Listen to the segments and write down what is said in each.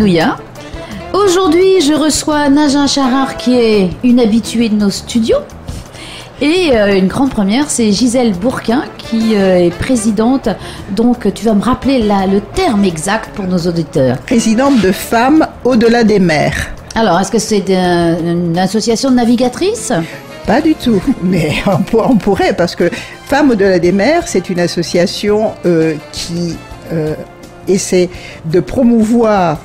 Alléluia. Aujourd'hui, je reçois Najin Charrar qui est une habituée de nos studios. Et une grande première, c'est Gisèle Bourquin qui est présidente. Donc, tu vas me rappeler le terme exact pour nos auditeurs. Présidente de Femmes au-delà des mers. Alors, est-ce que c'est une association de navigatrices ? Pas du tout, mais on pourrait, parce que Femmes au-delà des mers, c'est une association qui essaie de promouvoir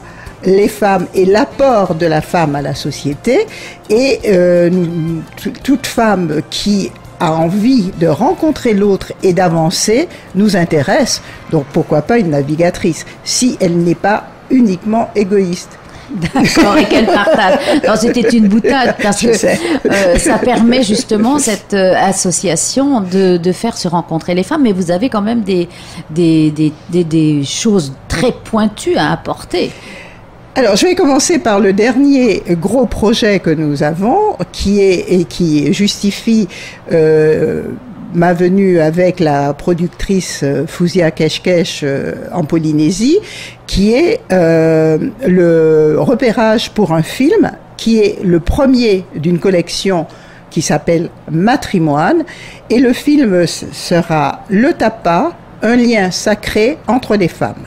les femmes et l'apport de la femme à la société, et toute femme qui a envie de rencontrer l'autre et d'avancer nous intéresse. Donc pourquoi pas une navigatrice, si elle n'est pas uniquement égoïste. D'accord, et qu'elle partage. Alors c'était une boutade, parce que ça permet justement, cette association, de faire se rencontrer les femmes, mais vous avez quand même des choses très pointues à apporter. Alors, je vais commencer par le dernier gros projet que nous avons, qui justifie ma venue avec la productrice Fouzia Keshkesh en Polynésie, qui est le repérage pour un film, qui est le premier d'une collection qui s'appelle Matrimoine, et le film sera Le Tapa, un lien sacré entre les femmes.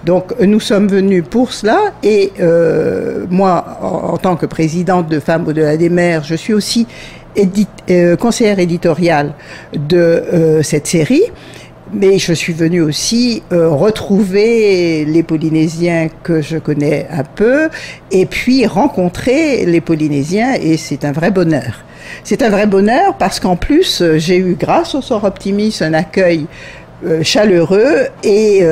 Donc nous sommes venus pour cela, et moi, en tant que présidente de Femmes au-delà des mers, je suis aussi conseillère éditoriale de cette série, mais je suis venue aussi retrouver les Polynésiens que je connais un peu, et puis rencontrer les Polynésiens, et c'est un vrai bonheur. C'est un vrai bonheur parce qu'en plus, j'ai eu, grâce au Sort Optimiste, un accueil chaleureux, et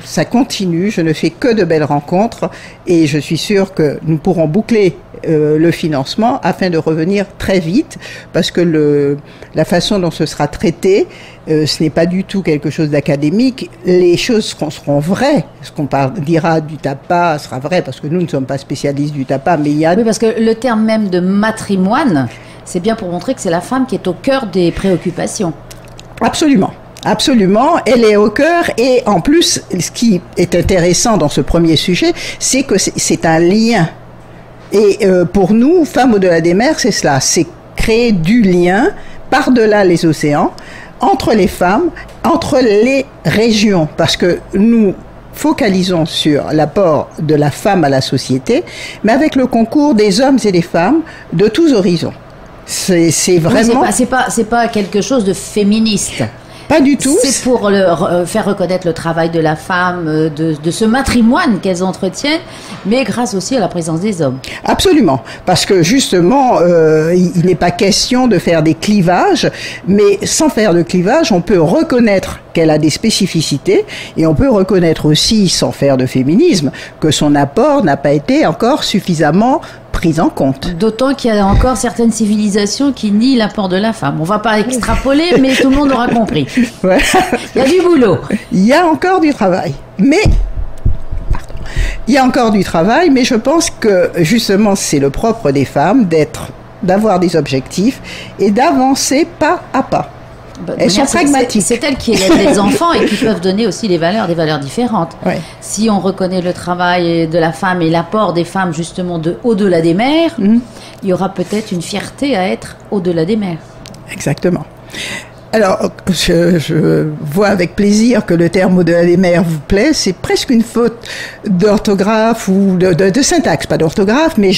ça continue. Je ne fais que de belles rencontres, et je suis sûre que nous pourrons boucler le financement afin de revenir très vite, parce que la façon dont ce sera traité, ce n'est pas du tout quelque chose d'académique. Les choses seront vraies. Ce qu'on dira du tapa sera vrai, parce que nous ne sommes pas spécialistes du tapa, mais il y a... Oui, parce que le terme même de matrimoine, c'est bien pour montrer que c'est la femme qui est au cœur des préoccupations. Absolument. Absolument, elle est au cœur, et en plus, ce qui est intéressant dans ce premier sujet, c'est que c'est un lien. Et pour nous, Femmes au-delà des mers, c'est cela, c'est créer du lien par-delà les océans, entre les femmes, entre les régions, parce que nous focalisons sur l'apport de la femme à la société, mais avec le concours des hommes et des femmes de tous horizons. C'est vraiment... Oui, c'est pas quelque chose de féministe. Pas du tout. C'est pour faire reconnaître le travail de la femme, de ce matrimoine qu'elles entretiennent, mais grâce aussi à la présence des hommes. Absolument, parce que justement, il n'est pas question de faire des clivages, mais sans faire de clivage, on peut reconnaître qu'elle a des spécificités, et on peut reconnaître aussi, sans faire de féminisme, que son apport n'a pas été encore suffisamment prise en compte. D'autant qu'il y a encore certaines civilisations qui nient l'apport de la femme. On ne va pas extrapoler, mais tout le monde aura compris. Ouais. Il y a du boulot. Il y a encore du travail. Il y a encore du travail, mais je pense que justement c'est le propre des femmes d'avoir des objectifs et d'avancer pas à pas. Elles sont pragmatiques. C'est elles qui élèvent les enfants et qui peuvent donner aussi des valeurs différentes. Ouais. Si on reconnaît le travail de la femme et l'apport des femmes justement au-delà des mers, il y aura peut-être une fierté à être au-delà des mers. Exactement. Alors, je vois avec plaisir que le terme au-delà des mers vous plaît. C'est presque une faute d'orthographe ou de syntaxe, pas d'orthographe, mais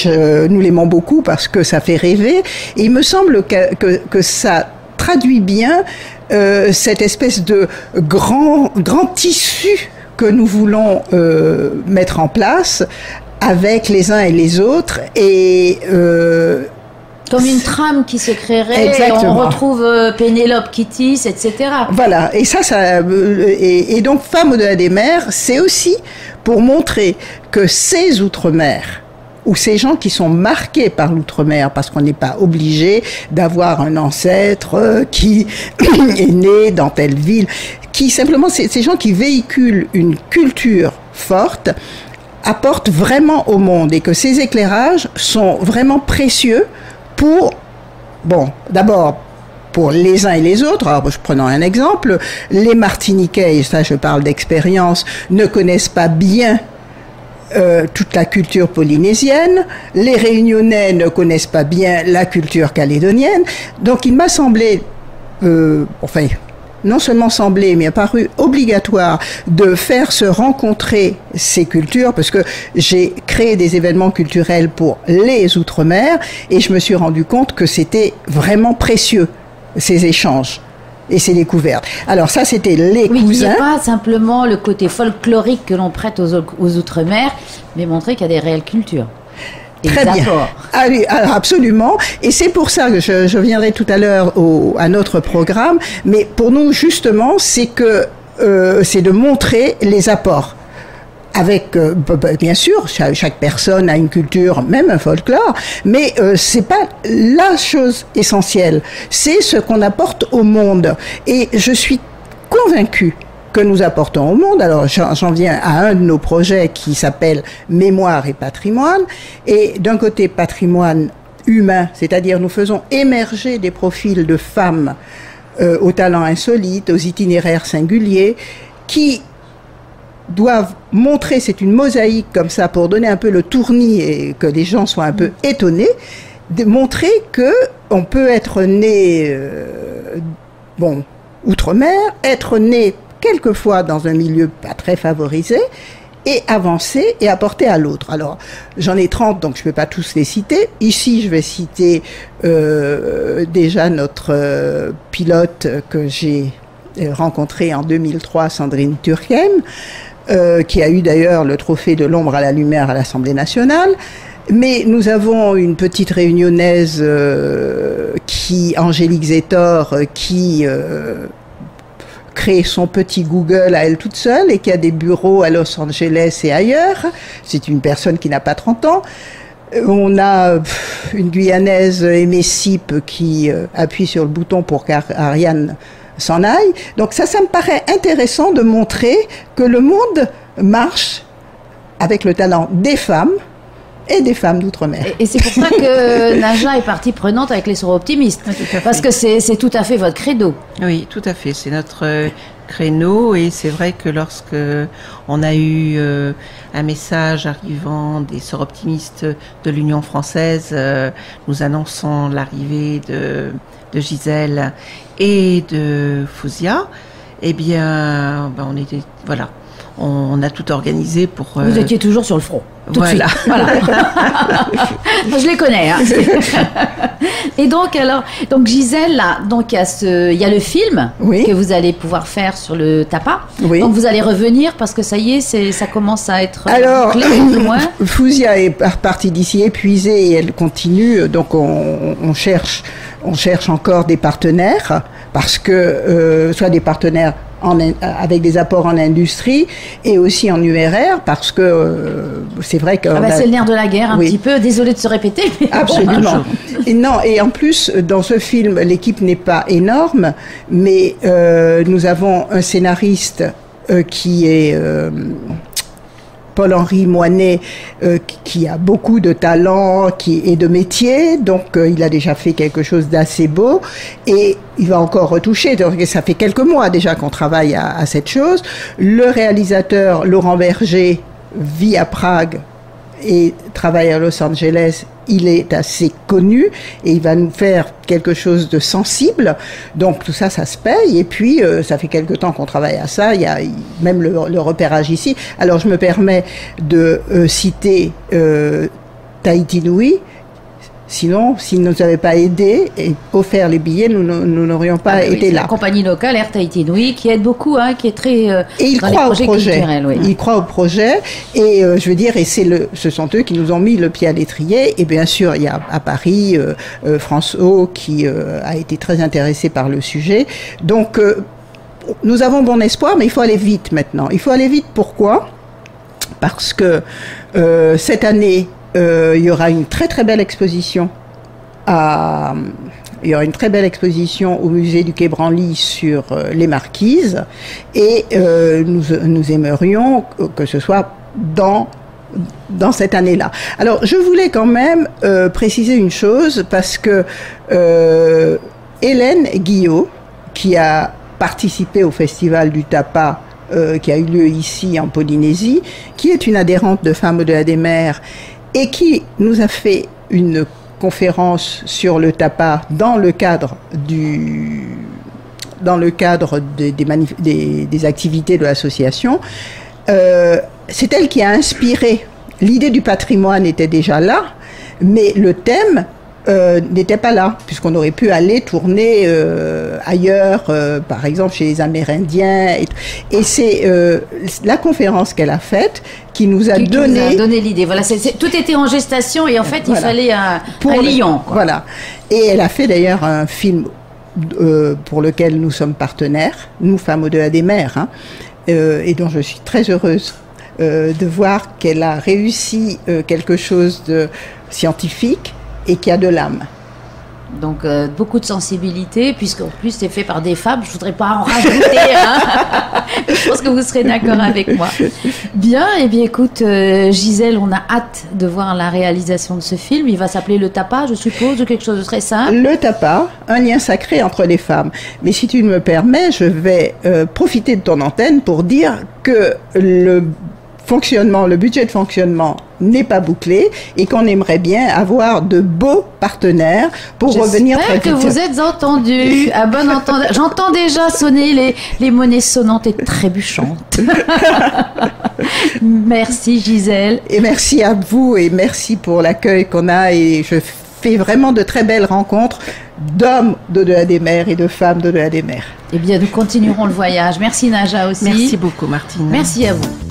nous l'aimons beaucoup parce que ça fait rêver. Et il me semble que ça traduit bien cette espèce de grand tissu que nous voulons mettre en place avec les uns et les autres, et comme une trame qui se créerait. Exactement. On retrouve Pénélope qui tisse, etc. Voilà, et donc Femmes au-delà des mers, c'est aussi pour montrer que ces outre-mer, ou ces gens qui sont marqués par l'outre-mer, parce qu'on n'est pas obligé d'avoir un ancêtre qui est né dans telle ville, qui simplement, ces gens qui véhiculent une culture forte, apportent vraiment au monde, et que ces éclairages sont vraiment précieux pour, d'abord, pour les uns et les autres. Alors, prenons un exemple, les Martiniquais, et ça je parle d'expérience, ne connaissent pas bien toute la culture polynésienne. Les Réunionnais ne connaissent pas bien la culture calédonienne. Donc il m'a semblé, enfin, non seulement semblé, mais apparu obligatoire de faire se rencontrer ces cultures, parce que j'ai créé des événements culturels pour les Outre-mer, et je me suis rendu compte que c'était vraiment précieux, ces échanges et ces découvertes. Alors ça, c'était les cousins. Il n'y a pas simplement le côté folklorique que l'on prête aux Outre-mer, mais montrer qu'il y a des réelles cultures. Très bien. Ah oui, alors absolument. Et c'est pour ça que je viendrai tout à l'heure à notre programme. Mais pour nous, justement, c'est de montrer les apports. Avec, bien sûr, chaque personne a une culture, même un folklore, mais c'est pas la chose essentielle. C'est ce qu'on apporte au monde. Et je suis convaincue que nous apportons au monde. Alors, j'en viens à un de nos projets qui s'appelle Mémoire et patrimoine. Et d'un côté, patrimoine humain, c'est-à-dire nous faisons émerger des profils de femmes aux talents insolites, aux itinéraires singuliers, qui doivent montrer, c'est une mosaïque comme ça, pour donner un peu le tournis et que les gens soient un peu étonnés, de montrer que on peut être né, outre-mer, être né quelquefois dans un milieu pas très favorisé, et avancer et apporter à l'autre. Alors, j'en ai 30, donc je ne peux pas tous les citer. Ici, je vais citer déjà notre pilote que j'ai rencontré en 2003, Sandrine Turckheim, qui a eu d'ailleurs le trophée de l'ombre à la lumière à l'Assemblée nationale. Mais nous avons une petite réunionnaise, Angélique Zetor, qui crée son petit Google à elle toute seule et qui a des bureaux à Los Angeles et ailleurs. C'est une personne qui n'a pas 30 ans. On a une Guyanaise, Aimée Sip, qui appuie sur le bouton pour qu'Ariane s'en aille. Donc ça me paraît intéressant de montrer que le monde marche avec le talent des femmes et des femmes d'outre-mer. Et c'est pour ça que Naja est partie prenante avec les Soro-Optimistes, parce que c'est tout à fait votre credo. Oui, tout à fait, c'est notre créneau, et c'est vrai que lorsque on a eu un message arrivant des Soro-Optimistes de l'Union française, nous annonçons l'arrivée de Gisèle et de Fouzia, eh bien, on a tout organisé pour... Vous étiez toujours sur le front. Tout voilà. De suite. Voilà. Je les connais. Hein. Et donc Gisèle, là, donc il y a le film que vous allez pouvoir faire sur le tapa. Oui. Donc vous allez revenir parce que ça y est, ça commence à être clé, plus ou moins. Fouzia est partie d'ici épuisée et elle continue. Donc on cherche encore des partenaires, parce que soit des partenaires avec des apports en industrie et aussi en numéraire, parce que c'est vrai que... c'est le nerf de la guerre un petit peu, désolé de se répéter. Mais absolument. Et en plus, dans ce film, l'équipe n'est pas énorme, mais nous avons un scénariste qui est... Paul-Henri Moinet, qui a beaucoup de talent et de métier, donc il a déjà fait quelque chose d'assez beau, et il va encore retoucher, donc ça fait quelques mois déjà qu'on travaille à cette chose. Le réalisateur Laurent Berger vit à Prague et travaille à Los Angeles. Il est assez connu et il va nous faire quelque chose de sensible. Donc tout ça, ça se paye. Et puis, ça fait quelque temps qu'on travaille à ça. Il y a même le repérage ici. Alors, je me permets de citer Tahiti Nui. Sinon, s'ils ne nous avaient pas aidés et offert les billets, nous n'aurions pas été là. La compagnie locale Air Tahiti Nui qui aide beaucoup, qui est très et il croit au projet. Il croit au projet et je veux dire, ce sont eux qui nous ont mis le pied à l'étrier. Et bien sûr, il y a à Paris France O qui a été très intéressé par le sujet. Donc, nous avons bon espoir, mais il faut aller vite maintenant. Il faut aller vite. Pourquoi ? Parce que cette année, il y aura une très très belle exposition au musée du Quai Branly sur les marquises, et nous aimerions que ce soit dans cette année-là. Alors je voulais quand même préciser une chose, parce que Hélène Guillot, qui a participé au Festival du Tapa qui a eu lieu ici en Polynésie, qui est une adhérente de Femmes au-delà des mers et qui nous a fait une conférence sur le tabac dans le cadre des activités de l'association. C'est elle qui a inspiré. L'idée du patrimoine était déjà là, mais le thème n'était pas là, puisqu'on aurait pu aller tourner ailleurs, par exemple chez les Amérindiens. Et c'est la conférence qu'elle a faite qui nous a donné l'idée. Voilà, tout était en gestation et en fait, il fallait un lion. Quoi. Voilà. Et elle a fait d'ailleurs un film pour lequel nous sommes partenaires, nous, Femmes au-delà des mers, hein, et dont je suis très heureuse de voir qu'elle a réussi quelque chose de scientifique et qui a de l'âme. Donc beaucoup de sensibilité, puisqu'en plus c'est fait par des femmes, je voudrais pas en rajouter, hein. Je pense que vous serez d'accord avec moi. Bien, et bien écoute Gisèle, on a hâte de voir la réalisation de ce film. Il va s'appeler Le Tapa, je suppose, ou quelque chose de très simple. Le Tapa, un lien sacré entre les femmes. Mais si tu me permets, je vais profiter de ton antenne pour dire que le budget de fonctionnement n'est pas bouclé et qu'on aimerait bien avoir de beaux partenaires pour revenir très vite. J'espère que vous êtes entendus, à bon entendeur. J'entends déjà sonner les monnaies sonnantes et trébuchantes. Merci Gisèle. Et merci à vous et merci pour l'accueil qu'on a et je fais vraiment de très belles rencontres d'hommes d'au-delà des mers et de femmes d'au-delà des mers. Eh bien, nous continuerons le voyage. Merci Naja aussi. Merci beaucoup Martine. Merci à vous.